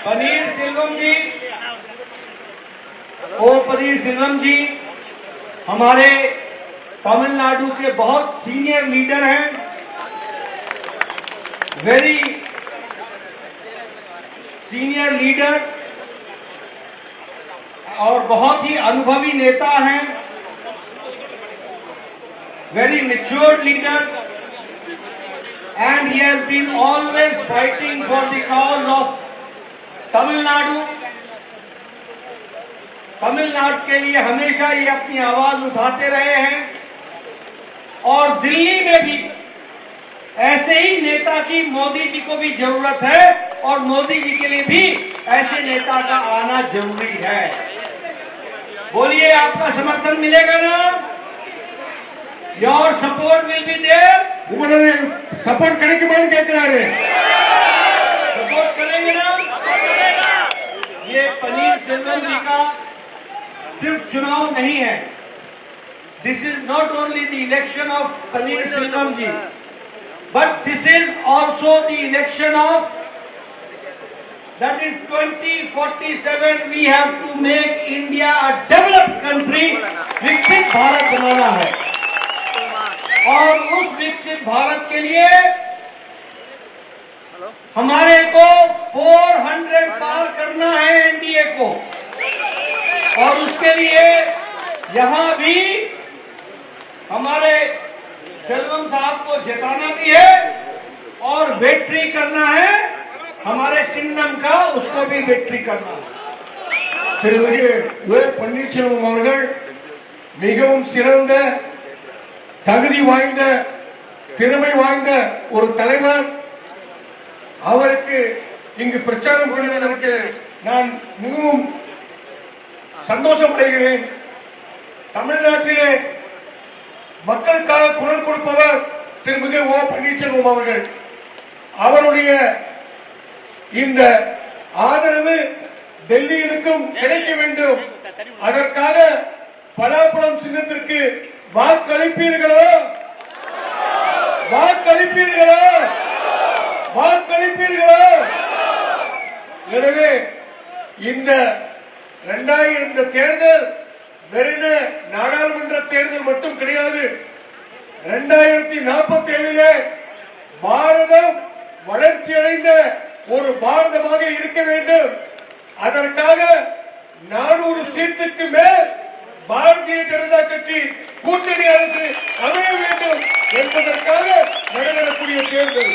पनीरसेल्वम जी, ओ पनीरसेल्वम जी हमारे तमिलनाडु के बहुत सीनियर लीडर हैं, वेरी सीनियर लीडर और बहुत ही अनुभवी नेता हैं, very matured leader, and he has been always fighting for the cause of Tamil Nadu. Tamil Nadu के लिए हमेशा ये अपनी आवाज उठाते रहे हैं और दिल्ली में भी ऐसे ही नेता की मोदी जी को भी जरूरत है और मोदी जी के लिए भी ऐसे नेता का आना जरूरी है। बोलिए, आपका समर्थन मिलेगा ना? Your support will be there. उन्होंने सपोर्ट करने के बाद क्या करा रहे? सपोर्ट करेंगे ना? ये पनीरसेल्वम जी का सिर्फ चुनाव नहीं है। This is not only the election of Panneerselvam ji, but this is also the election of that in 2047 we have to make India a developed country, विकसित भारत बनाना है और उस विकसित भारत के लिए हमारे को 400 पार करना है एनडीए को और उसके लिए यहां भी हमारे सेल्वम साहब को जिताना भी है और विक्ट्री करना है, हमारे चिन्नम का उसको भी विक्ट्री करना है। பன்னீர்செல்வம் அவர்கள் மிகவும் சிறந்த தகுதி வாய்ந்த திறமை வாய்ந்த ஒரு தலைவர். அவருக்கு இங்கு பிரச்சாரம் பண்ணுவதற்கு நான் மிகவும் சந்தோஷம் அடைகிறேன். தமிழ்நாட்டிலே மக்களுக்காக குரல் கொடுப்பவர் திருமிகு ஓ பன்னீர்செல்வம் அவர்கள். அவருடைய இந்த ஆதரவு டெல்லியிலுக்கும் கிடைக்க வேண்டும். அதற்காக பலாப்பழம் சின்னத்திற்கு வாக்களிப்பீர்களோ? வாக்களிப்பீர்களோ? வாக்களிப்பீர்களோ? எனவே இந்த 2000 தேர்தல் வெறும் நாடாளுமன்ற தேர்தல் மட்டும் கிடையாது. 2047 பாரதம் வளர்ச்சி அடைந்த ஒரு பாரதமாக இருக்க வேண்டும். அதற்காக 400 சீட்டுக்கு மேல் பாரதிய ஜனதா கட்சி கூட்டணி அரசு அமைய வேண்டும் என்பதற்காக நடைபெறக்கூடிய தேர்தல்.